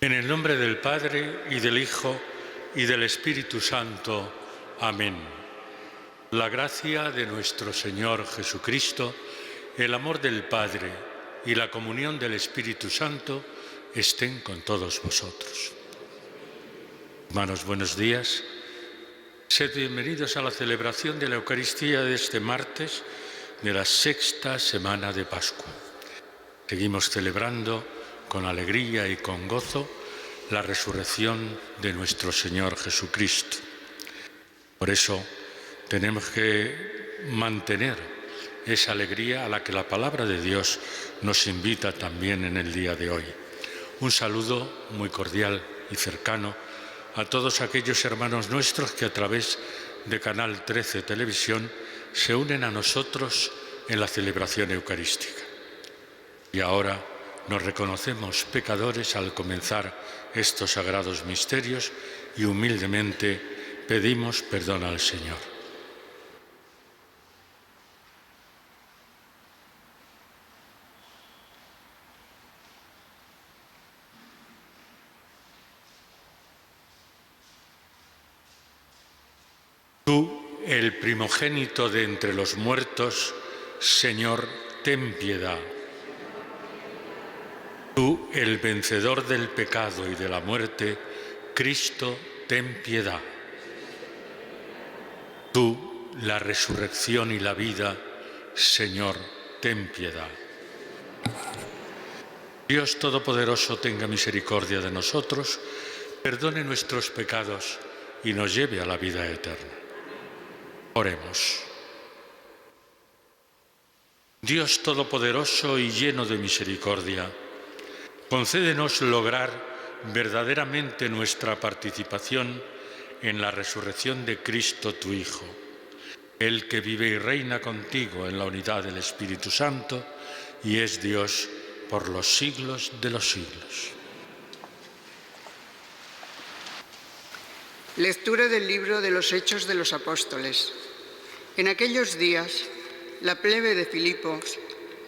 En el nombre del Padre, y del Hijo, y del Espíritu Santo. Amén. La gracia de nuestro Señor Jesucristo, el amor del Padre y la comunión del Espíritu Santo estén con todos vosotros. Hermanos, buenos días. Sed bienvenidos a la celebración de la Eucaristía de este martes de la sexta semana de Pascua. Seguimos celebrando con alegría y con gozo la resurrección de nuestro Señor Jesucristo. Por eso tenemos que mantener esa alegría a la que la palabra de Dios nos invita también en el día de hoy. Un saludo muy cordial y cercano a todos aquellos hermanos nuestros que a través de Canal 13 Televisión se unen a nosotros en la celebración eucarística. Y ahora nos reconocemos pecadores al comenzar estos sagrados misterios y humildemente pedimos perdón al Señor. Tú, el primogénito de entre los muertos, Señor, ten piedad. Tú, el vencedor del pecado y de la muerte, Cristo, ten piedad. Tú, la resurrección y la vida, Señor, ten piedad. Dios Todopoderoso tenga misericordia de nosotros, perdone nuestros pecados y nos lleve a la vida eterna. Oremos. Dios Todopoderoso y lleno de misericordia, concédenos lograr verdaderamente nuestra participación en la resurrección de Cristo, tu Hijo, el que vive y reina contigo en la unidad del Espíritu Santo y es Dios por los siglos de los siglos. Lectura del libro de los Hechos de los Apóstoles. En aquellos días, la plebe de Filipos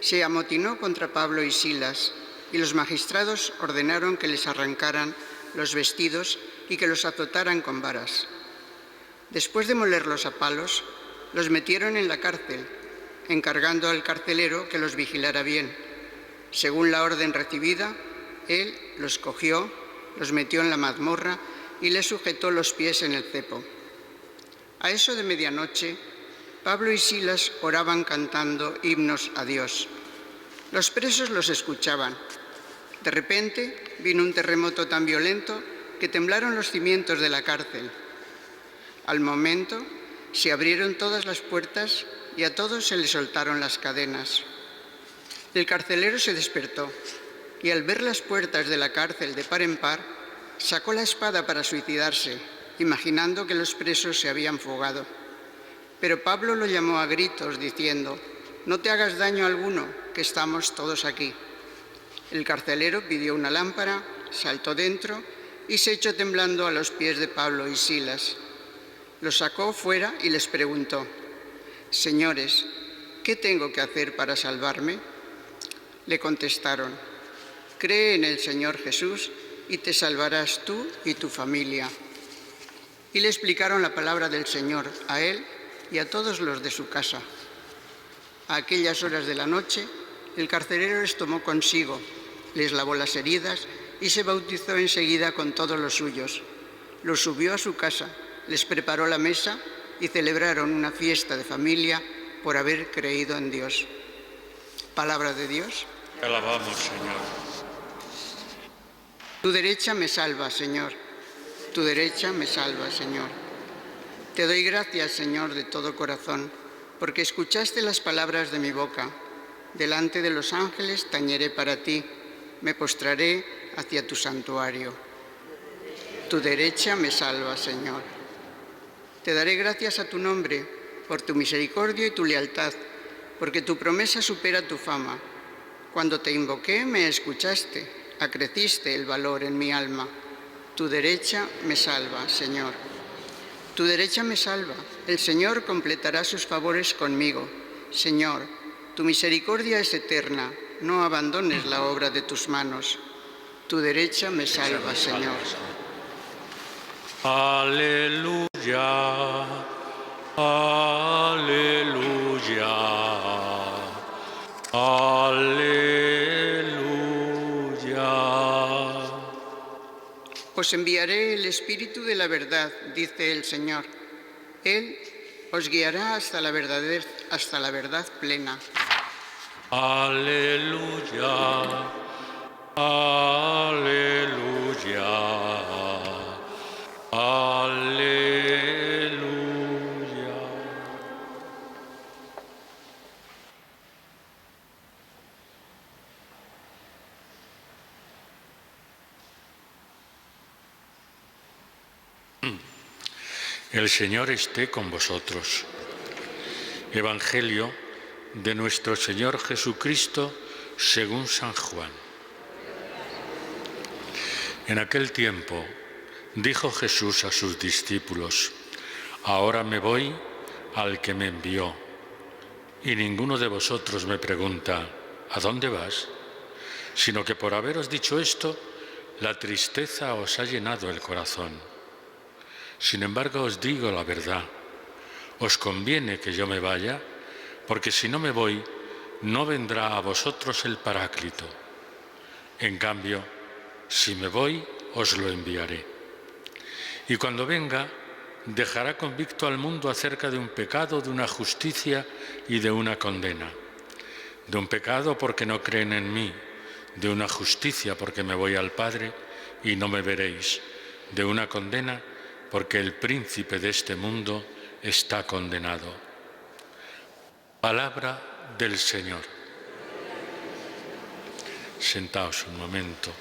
se amotinó contra Pablo y Silas, y los magistrados ordenaron que les arrancaran los vestidos y que los azotaran con varas. Después de molerlos a palos, los metieron en la cárcel, encargando al carcelero que los vigilara bien. Según la orden recibida, él los cogió, los metió en la mazmorra y les sujetó los pies en el cepo. A eso de medianoche, Pablo y Silas oraban cantando himnos a Dios. Los presos los escuchaban. De repente vino un terremoto tan violento que temblaron los cimientos de la cárcel. Al momento se abrieron todas las puertas y a todos se les soltaron las cadenas. El carcelero se despertó y al ver las puertas de la cárcel de par en par, sacó la espada para suicidarse, imaginando que los presos se habían fugado. Pero Pablo lo llamó a gritos diciendo: «No te hagas daño alguno, que estamos todos aquí». El carcelero pidió una lámpara, saltó dentro y se echó temblando a los pies de Pablo y Silas. Los sacó fuera y les preguntó: «Señores, ¿qué tengo que hacer para salvarme?». Le contestaron: «Cree en el Señor Jesús y te salvarás tú y tu familia». Y le explicaron la palabra del Señor a él y a todos los de su casa. A aquellas horas de la noche, el carcelero les tomó consigo, les lavó las heridas y se bautizó enseguida con todos los suyos. Los subió a su casa, les preparó la mesa y celebraron una fiesta de familia por haber creído en Dios. Palabra de Dios. Te alabamos, Señor. Tu derecha me salva, Señor. Tu derecha me salva, Señor. Te doy gracias, Señor, de todo corazón, porque escuchaste las palabras de mi boca. Delante de los ángeles tañeré para ti, me postraré hacia tu santuario. Tu derecha me salva, Señor. Te daré gracias a tu nombre, por tu misericordia y tu lealtad, porque tu promesa supera tu fama. Cuando te invoqué, me escuchaste, acreciste el valor en mi alma. Tu derecha me salva, Señor. Tu derecha me salva. El Señor completará sus favores conmigo. Señor, tu misericordia es eterna. No abandones la obra de tus manos. Tu derecha me salva, Señor. Aleluya, aleluya, aleluya. Os enviaré el Espíritu de la verdad, dice el Señor. Él os guiará hasta la verdad plena. Aleluya, aleluya, aleluya. El Señor esté con vosotros. Evangelio de nuestro Señor Jesucristo según San Juan. En aquel tiempo dijo Jesús a sus discípulos: ahora me voy al que me envió, y ninguno de vosotros me pregunta: ¿a dónde vas? Sino que por haberos dicho esto, la tristeza os ha llenado el corazón. Sin embargo, os digo la verdad, os conviene que yo me vaya, porque si no me voy, no vendrá a vosotros el Paráclito. En cambio, si me voy, os lo enviaré. Y cuando venga, dejará convicto al mundo acerca de un pecado, de una justicia y de una condena. De un pecado porque no creen en mí, de una justicia porque me voy al Padre y no me veréis, de una condena porque el príncipe de este mundo está condenado. Palabra del Señor. Sentaos un momento.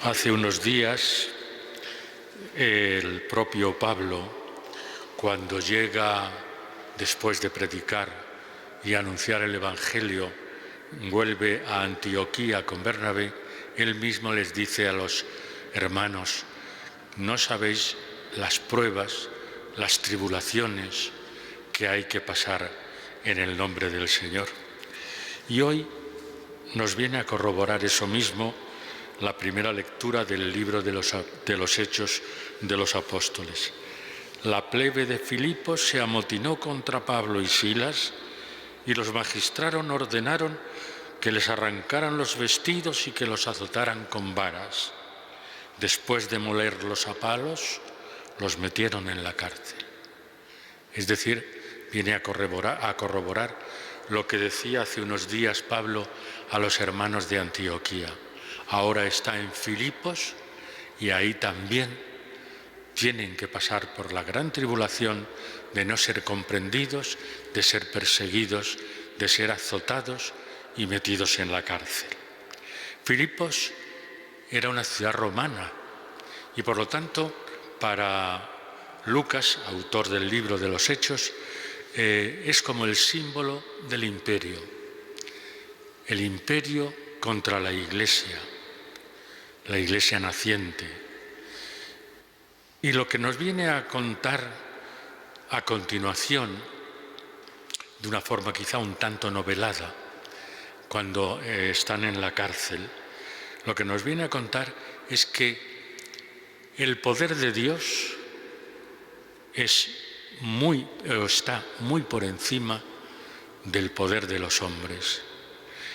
Hace unos días, el propio Pablo, cuando llega después de predicar y anunciar el Evangelio, vuelve a Antioquía con Bernabé, él mismo les dice a los hermanos: no sabéis las pruebas, las tribulaciones que hay que pasar en el nombre del Señor. Y hoy nos viene a corroborar eso mismo la primera lectura del libro de los Hechos de los Apóstoles. La plebe de Filipos se amotinó contra Pablo y Silas, y los magistrados ordenaron que les arrancaran los vestidos y que los azotaran con varas. Después de molerlos a palos, los metieron en la cárcel. Es decir, viene a corroborar lo que decía hace unos días Pablo a los hermanos de Antioquía. Ahora está en Filipos y ahí también tienen que pasar por la gran tribulación de no ser comprendidos, de ser perseguidos, de ser azotados y metidos en la cárcel. Filipos era una ciudad romana y por lo tanto para Lucas, autor del libro de los Hechos, es como el símbolo del imperio. El imperio contra la Iglesia naciente. Y lo que nos viene a contar a continuación, de una forma quizá un tanto novelada, cuando están en la cárcel, lo que nos viene a contar es que el poder de Dios está muy por encima del poder de los hombres.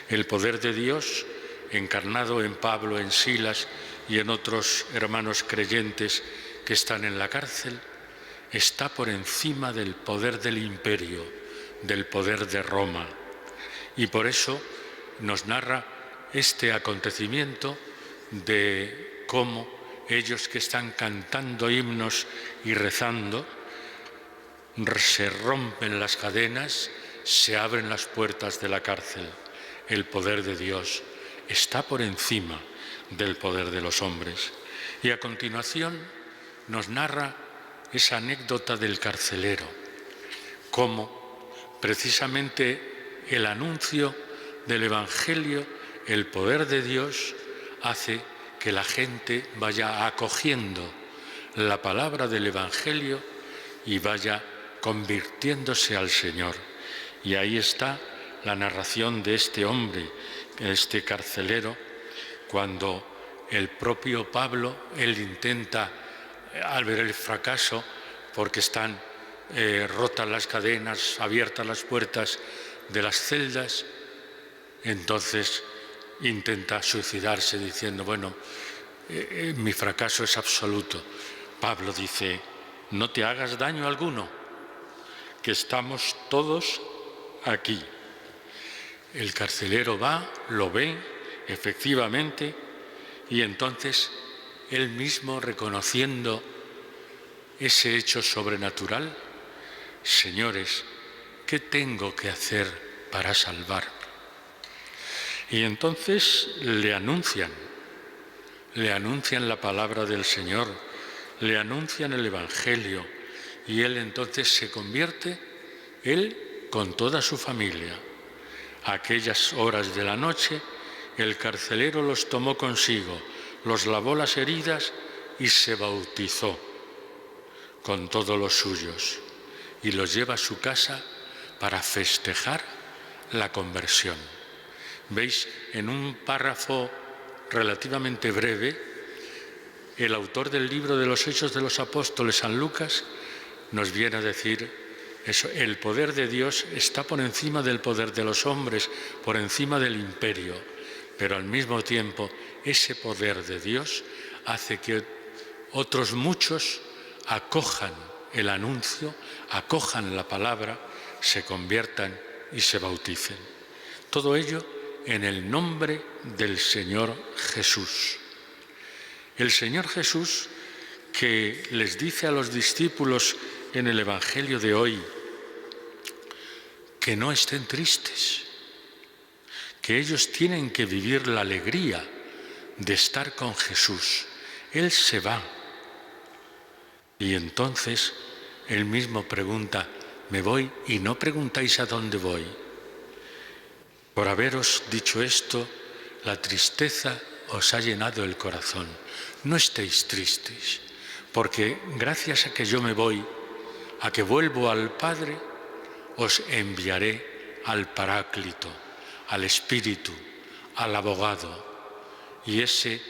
El poder de Dios, encarnado en Pablo, en Silas y en otros hermanos creyentes que están en la cárcel, está por encima del poder del imperio, del poder de Roma. Y por eso nos narra este acontecimiento de cómo ellos que están cantando himnos y rezando, se rompen las cadenas, se abren las puertas de la cárcel. El poder de Dios está por encima del poder de los hombres. Y a continuación nos narra esa anécdota del carcelero, cómo precisamente el anuncio del Evangelio, el poder de Dios, hace que la gente vaya acogiendo la palabra del Evangelio y vaya convirtiéndose al Señor. Y ahí está la narración de este hombre, este carcelero, cuando el propio Pablo, él intenta, al ver el fracaso, porque están rotas las cadenas, abiertas las puertas de las celdas, entonces intenta suicidarse diciendo, bueno, mi fracaso es absoluto. Pablo dice, no te hagas daño alguno, que estamos todos aquí. El carcelero va, lo ve, efectivamente, y entonces él mismo, reconociendo ese hecho sobrenatural, señores, ¿qué tengo que hacer para salvarme? Y entonces le anuncian la palabra del Señor, le anuncian el Evangelio, y él entonces se convierte, él con toda su familia. A aquellas horas de la noche, el carcelero los tomó consigo, los lavó las heridas y se bautizó con todos los suyos, y los lleva a su casa para festejar la conversión. ¿Veis? En un párrafo relativamente breve, el autor del libro de los Hechos de los Apóstoles, San Lucas, nos viene a decir eso, el poder de Dios está por encima del poder de los hombres, por encima del imperio, pero al mismo tiempo ese poder de Dios hace que otros muchos acojan el anuncio, acojan la palabra, se conviertan y se bauticen. Todo ello en el nombre del Señor Jesús. El Señor Jesús, que les dice a los discípulos en el Evangelio de hoy que no estén tristes, que ellos tienen que vivir la alegría de estar con Jesús. Él se va. Y entonces él mismo pregunta, me voy, y no preguntáis a dónde voy. Por haberos dicho esto, la tristeza os ha llenado el corazón. No estéis tristes, porque gracias a que yo me voy, a que vuelvo al Padre, os enviaré al Paráclito, al Espíritu, al Abogado, y ese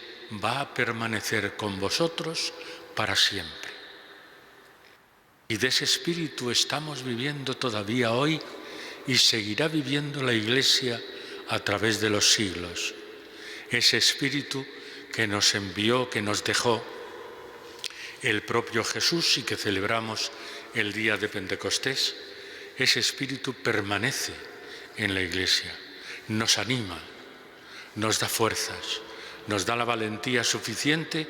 va a permanecer con vosotros para siempre. Y de ese Espíritu estamos viviendo todavía hoy y seguirá viviendo la Iglesia a través de los siglos. Ese Espíritu que nos envió, que nos dejó el propio Jesús y que celebramos el día de Pentecostés, ese Espíritu permanece en la Iglesia, nos anima, nos da fuerzas, nos da la valentía suficiente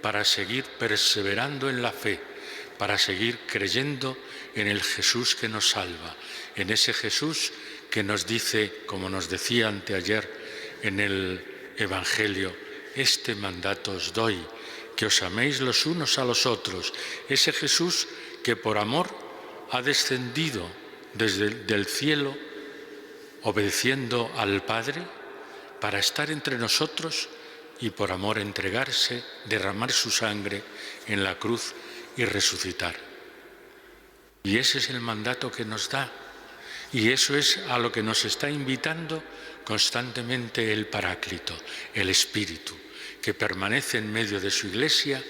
para seguir perseverando en la fe, para seguir creyendo en el Jesús que nos salva, en ese Jesús que nos dice, como nos decía anteayer en el Evangelio, este mandato os doy, que os améis los unos a los otros. Ese Jesús que por amor ha descendido desde el cielo, obedeciendo al Padre, para estar entre nosotros y por amor entregarse, derramar su sangre en la cruz y resucitar. Y ese es el mandato que nos da, y eso es a lo que nos está invitando constantemente el Paráclito, el Espíritu, que permanece en medio de su Iglesia,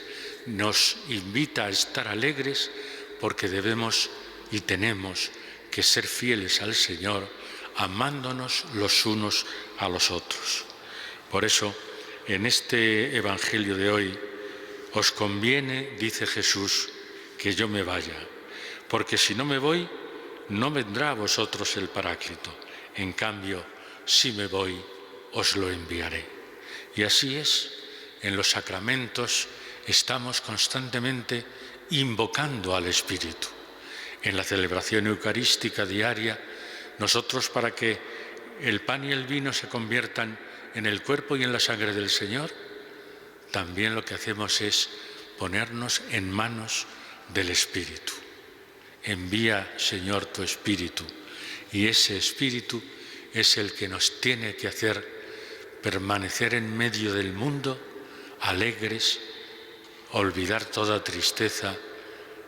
nos invita a estar alegres porque debemos y tenemos que ser fieles al Señor, amándonos los unos a los otros. Por eso, en este Evangelio de hoy, os conviene, dice Jesús, que yo me vaya, porque si no me voy, no vendrá a vosotros el Paráclito. En cambio, si me voy, os lo enviaré. Y así es, en los sacramentos estamos constantemente invocando al Espíritu. En la celebración eucarística diaria, nosotros, para que el pan y el vino se conviertan en el cuerpo y en la sangre del Señor, también lo que hacemos es ponernos en manos del Espíritu. Envía, Señor, tu Espíritu, y ese Espíritu es el que nos tiene que hacer permanecer en medio del mundo, alegres, olvidar toda tristeza,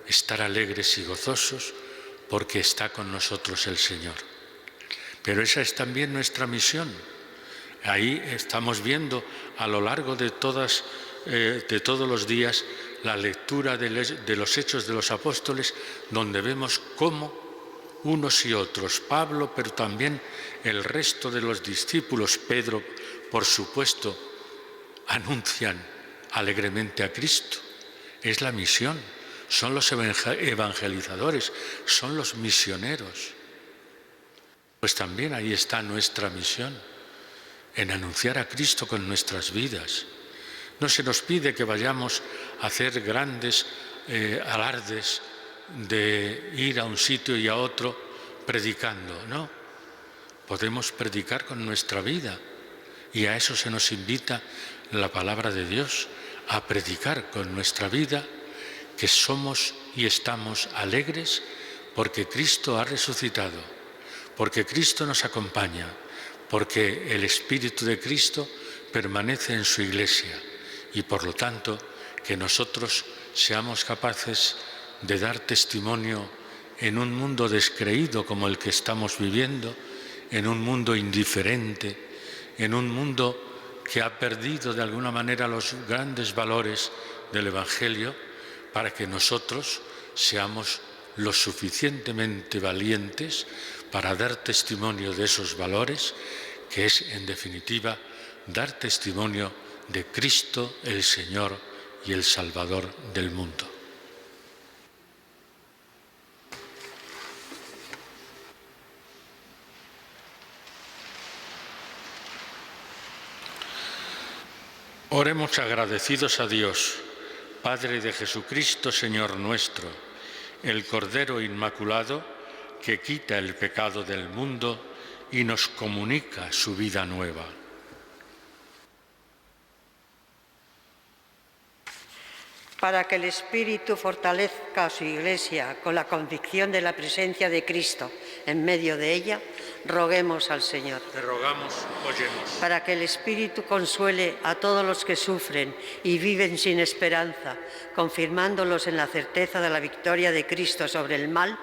estar alegres y gozosos, porque está con nosotros el Señor. Pero esa es también nuestra misión. Ahí estamos viendo a lo largo de todos los días la lectura de los Hechos de los Apóstoles, donde vemos cómo unos y otros, Pablo, pero también el resto de los discípulos, Pedro, por supuesto, anuncian alegremente a Cristo. Es la misión, son los evangelizadores, son los misioneros. Pues también ahí está nuestra misión, en anunciar a Cristo con nuestras vidas. No se nos pide que vayamos a hacer grandes alardes de ir a un sitio y a otro predicando, no. Podemos predicar con nuestra vida y a eso se nos invita la palabra de Dios, a predicar con nuestra vida que somos y estamos alegres porque Cristo ha resucitado, porque Cristo nos acompaña, porque el Espíritu de Cristo permanece en su Iglesia y por lo tanto que nosotros seamos capaces de dar testimonio en un mundo descreído como el que estamos viviendo, en un mundo indiferente, en un mundo que ha perdido de alguna manera los grandes valores del Evangelio, para que nosotros seamos lo suficientemente valientes para dar testimonio de esos valores, que es, en definitiva, dar testimonio de Cristo, el Señor y el Salvador del mundo. Oremos agradecidos a Dios, Padre de Jesucristo, Señor nuestro, el Cordero Inmaculado, que quita el pecado del mundo y nos comunica su vida nueva. Para que el Espíritu fortalezca a su Iglesia con la convicción de la presencia de Cristo en medio de ella, roguemos al Señor. Te rogamos, óyenos. Para que el Espíritu consuele a todos los que sufren y viven sin esperanza, confirmándolos en la certeza de la victoria de Cristo sobre el mal,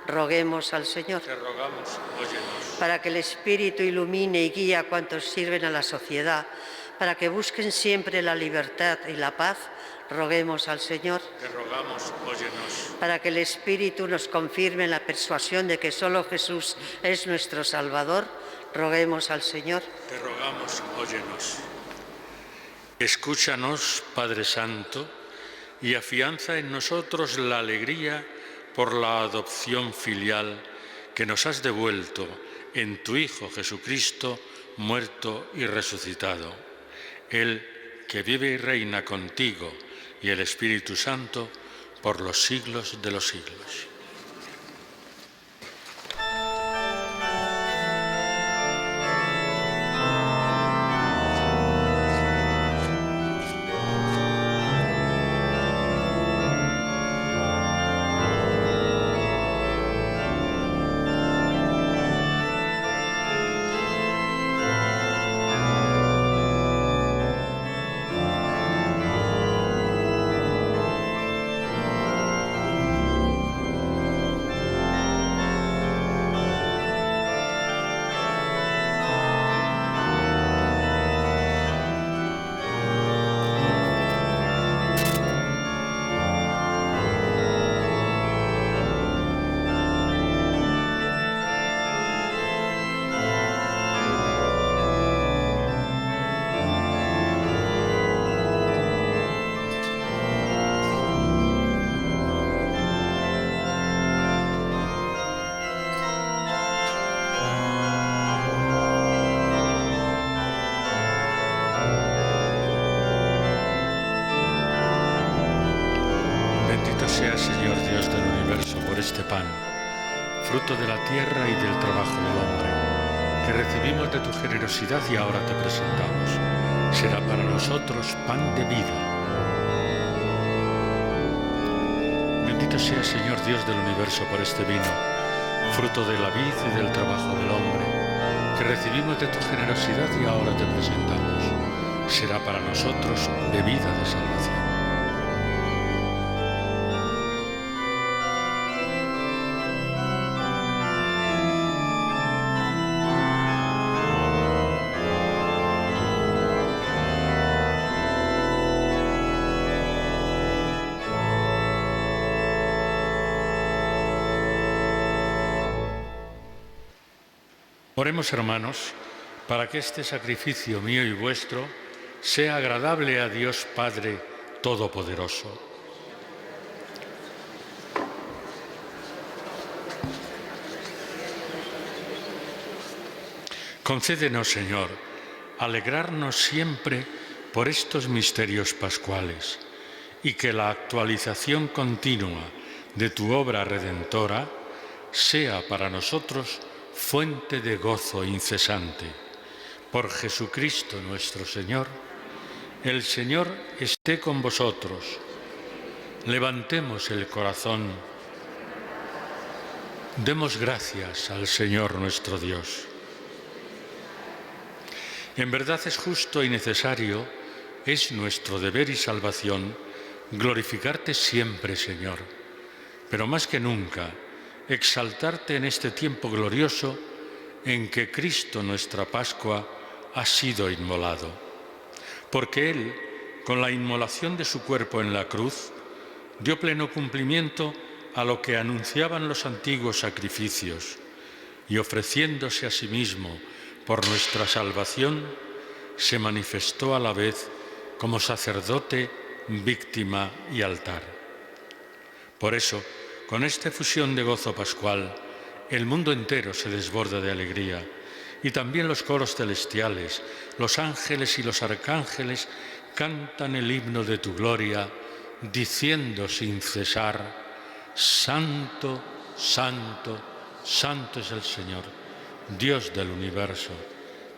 roguemos al Señor. Te rogamos, óyenos. Para que el Espíritu ilumine y guíe a cuantos sirven a la sociedad, para que busquen siempre la libertad y la paz, roguemos al Señor. Te rogamos, óyenos. Para que el Espíritu nos confirme en la persuasión de que solo Jesús es nuestro Salvador, roguemos al Señor. Te rogamos, óyenos. Escúchanos, Padre Santo, y afianza en nosotros la alegría por la adopción filial que nos has devuelto en tu Hijo Jesucristo, muerto y resucitado. Él que vive y reina contigo y el Espíritu Santo por los siglos de los siglos. Sea, Señor Dios del universo, por este pan, fruto de la tierra y del trabajo del hombre, que recibimos de tu generosidad y ahora te presentamos. Será para nosotros pan de vida. Bendito sea, Señor Dios del universo, por este vino, fruto de la vid y del trabajo del hombre, que recibimos de tu generosidad y ahora te presentamos. Será para nosotros bebida de salvación. Oremos, hermanos, para que este sacrificio mío y vuestro sea agradable a Dios Padre Todopoderoso. Concédenos, Señor, alegrarnos siempre por estos misterios pascuales y que la actualización continua de tu obra redentora sea para nosotros fuente de gozo incesante. Por Jesucristo nuestro Señor. El Señor esté con vosotros. Levantemos el corazón. Demos gracias al Señor nuestro Dios. En verdad es justo y necesario, es nuestro deber y salvación, glorificarte siempre, Señor, pero más que nunca, exaltarte en este tiempo glorioso en que Cristo, nuestra Pascua, ha sido inmolado. Porque Él, con la inmolación de su cuerpo en la cruz, dio pleno cumplimiento a lo que anunciaban los antiguos sacrificios, y ofreciéndose a sí mismo por nuestra salvación, se manifestó a la vez como sacerdote, víctima y altar. Por eso, con esta efusión de gozo pascual, el mundo entero se desborda de alegría, y también los coros celestiales, los ángeles y los arcángeles cantan el himno de tu gloria, diciendo sin cesar: Santo, Santo, Santo es el Señor, Dios del universo.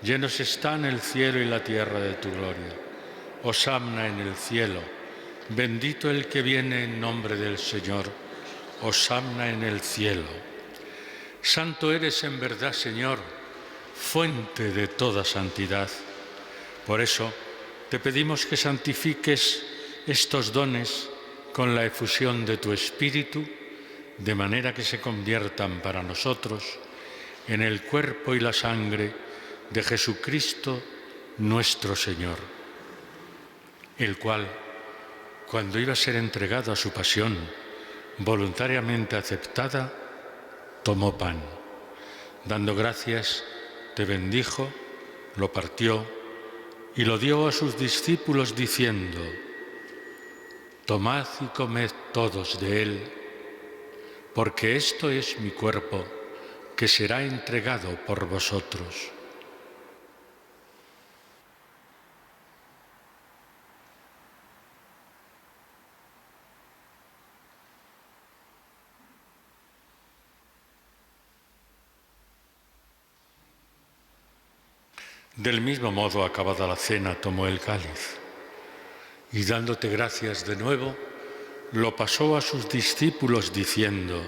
Llenos están el cielo y la tierra de tu gloria. Hosanna en el cielo. Bendito el que viene en nombre del Señor. Hosanna en el cielo. Santo eres en verdad, Señor, fuente de toda santidad. Por eso te pedimos que santifiques estos dones con la efusión de tu Espíritu, de manera que se conviertan para nosotros en el cuerpo y la sangre de Jesucristo nuestro Señor, el cual, cuando iba a ser entregado a su pasión, voluntariamente aceptada, tomó pan. Dando gracias, te bendijo, lo partió y lo dio a sus discípulos diciendo: Tomad y comed todos de él, porque esto es mi cuerpo, que será entregado por vosotros. Del mismo modo, acabada la cena, tomó el cáliz y, dándote gracias de nuevo, lo pasó a sus discípulos diciendo: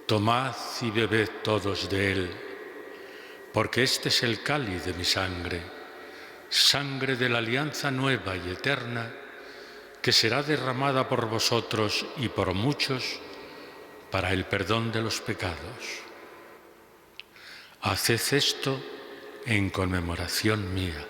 Tomad y bebed todos de él, porque este es el cáliz de mi sangre, sangre de la alianza nueva y eterna, que será derramada por vosotros y por muchos para el perdón de los pecados. Haced esto en conmemoración mía.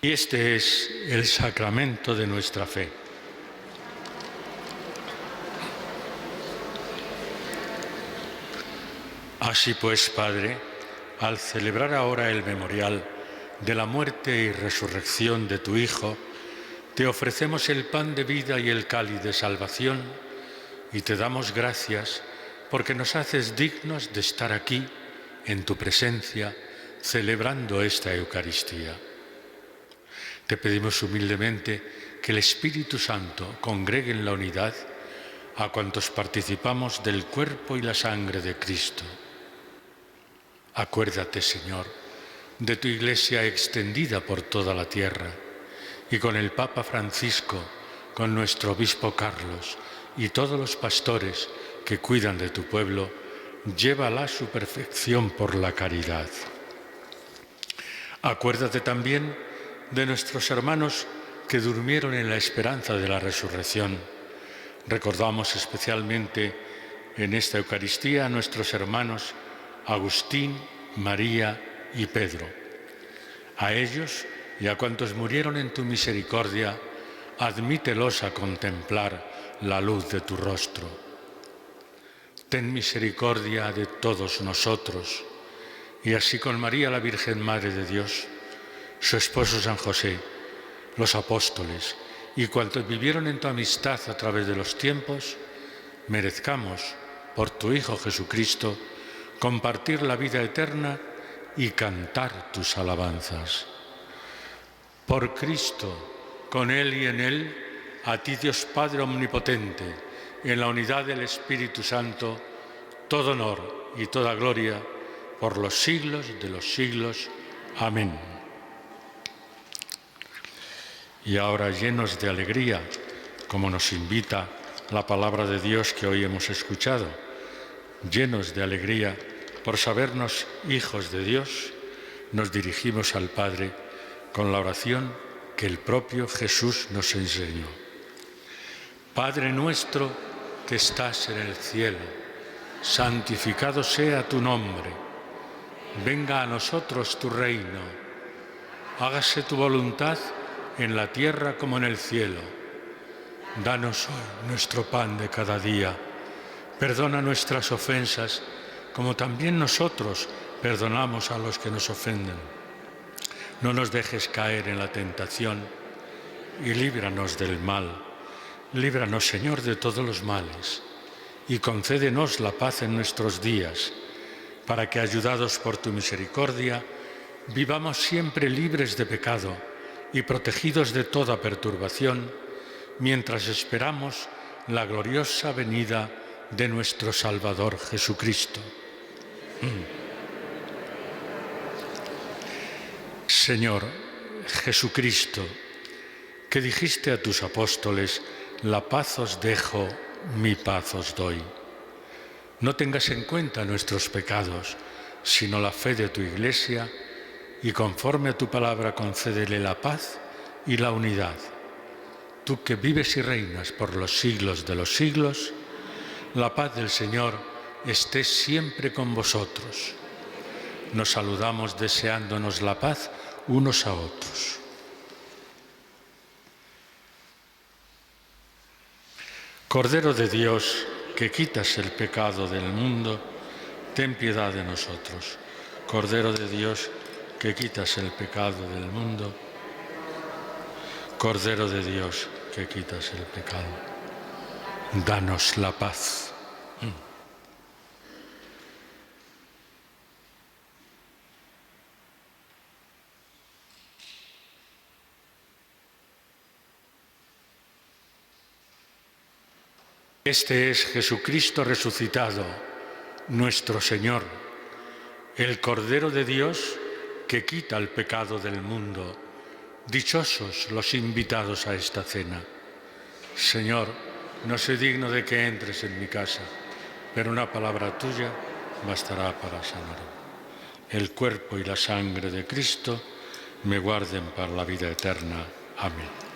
Y este es el sacramento de nuestra fe. Así pues, Padre, al celebrar ahora el memorial de la muerte y resurrección de tu Hijo, te ofrecemos el pan de vida y el cáliz de salvación, y te damos gracias porque nos haces dignos de estar aquí, en tu presencia, celebrando esta Eucaristía. Te pedimos humildemente que el Espíritu Santo congregue en la unidad a cuantos participamos del cuerpo y la sangre de Cristo. Acuérdate, Señor, de tu Iglesia extendida por toda la tierra, y con el Papa Francisco, con nuestro Obispo Carlos y todos los pastores que cuidan de tu pueblo, llévala a su perfección por la caridad. Acuérdate también de nuestros hermanos que durmieron en la esperanza de la resurrección. Recordamos especialmente en esta Eucaristía a nuestros hermanos Agustín, María y Pedro. A ellos y a cuantos murieron en tu misericordia, admítelos a contemplar la luz de tu rostro. Ten misericordia de todos nosotros, y así con María, la Virgen Madre de Dios, su esposo San José, los apóstoles y cuantos vivieron en tu amistad a través de los tiempos, merezcamos, por tu Hijo Jesucristo, compartir la vida eterna y cantar tus alabanzas. Por Cristo, con Él y en Él, a ti Dios Padre Omnipotente, en la unidad del Espíritu Santo, todo honor y toda gloria por los siglos de los siglos. Amén. Y ahora, llenos de alegría, como nos invita la palabra de Dios que hoy hemos escuchado, llenos de alegría por sabernos hijos de Dios, nos dirigimos al Padre con la oración que el propio Jesús nos enseñó. Padre nuestro que estás en el cielo, santificado sea tu nombre. Venga a nosotros tu reino. Hágase tu voluntad en la tierra como en el cielo. Danos hoy nuestro pan de cada día. Perdona nuestras ofensas, como también nosotros perdonamos a los que nos ofenden. No nos dejes caer en la tentación y líbranos del mal. Líbranos, Señor, de todos los males y concédenos la paz en nuestros días, para que, ayudados por tu misericordia, vivamos siempre libres de pecado y protegidos de toda perturbación, mientras esperamos la gloriosa venida de nuestro Salvador Jesucristo. Señor Jesucristo, que dijiste a tus apóstoles: la paz os dejo, mi paz os doy. No tengas en cuenta nuestros pecados, sino la fe de tu Iglesia, y conforme a tu palabra concédele la paz y la unidad. Tú que vives y reinas por los siglos de los siglos, la paz del Señor esté siempre con vosotros. Nos saludamos deseándonos la paz unos a otros. Cordero de Dios, que quitas el pecado del mundo, ten piedad de nosotros. Cordero de Dios, que quitas el pecado del mundo, Cordero de Dios, que quitas el pecado, danos la paz. Este es Jesucristo resucitado, nuestro Señor, el Cordero de Dios que quita el pecado del mundo. Dichosos los invitados a esta cena. Señor, no soy digno de que entres en mi casa, pero una palabra tuya bastará para sanarme. El cuerpo y la sangre de Cristo me guarden para la vida eterna. Amén.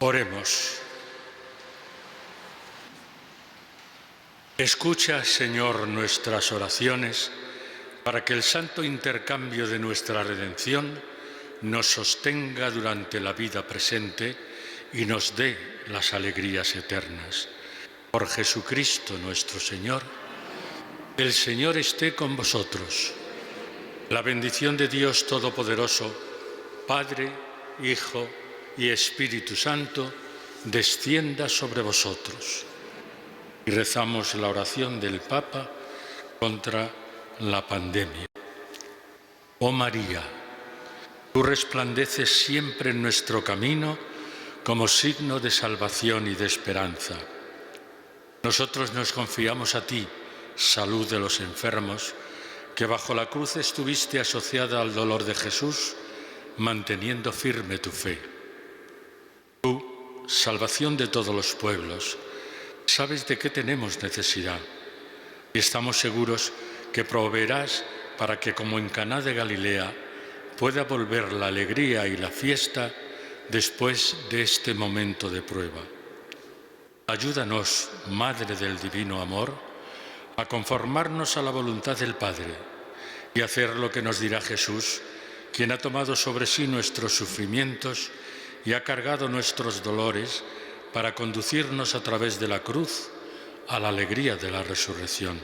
Oremos. Escucha, Señor, nuestras oraciones, para que el santo intercambio de nuestra redención nos sostenga durante la vida presente y nos dé las alegrías eternas. Por Jesucristo nuestro Señor. El Señor esté con vosotros. La bendición de Dios Todopoderoso, Padre, Hijo y Espíritu Santo, descienda sobre vosotros. Y rezamos la oración del Papa contra la pandemia. Oh María, tú resplandeces siempre en nuestro camino como signo de salvación y de esperanza. Nosotros nos confiamos a ti, salud de los enfermos, que bajo la cruz estuviste asociada al dolor de Jesús, manteniendo firme tu fe. Tú, salvación de todos los pueblos, sabes de qué tenemos necesidad y estamos seguros que proveerás para que, como en Caná de Galilea, pueda volver la alegría y la fiesta después de este momento de prueba. Ayúdanos, Madre del Divino Amor, a conformarnos a la voluntad del Padre y hacer lo que nos dirá Jesús, quien ha tomado sobre sí nuestros sufrimientos y ha cargado nuestros dolores para conducirnos a través de la cruz a la alegría de la resurrección.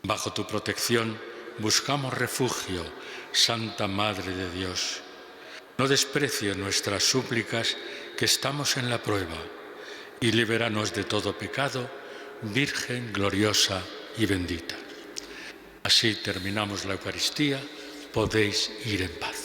Bajo tu protección buscamos refugio, Santa Madre de Dios. No desprecies nuestras súplicas, que estamos en la prueba, y libéranos de todo pecado, Virgen gloriosa y bendita. Así terminamos la Eucaristía, podéis ir en paz.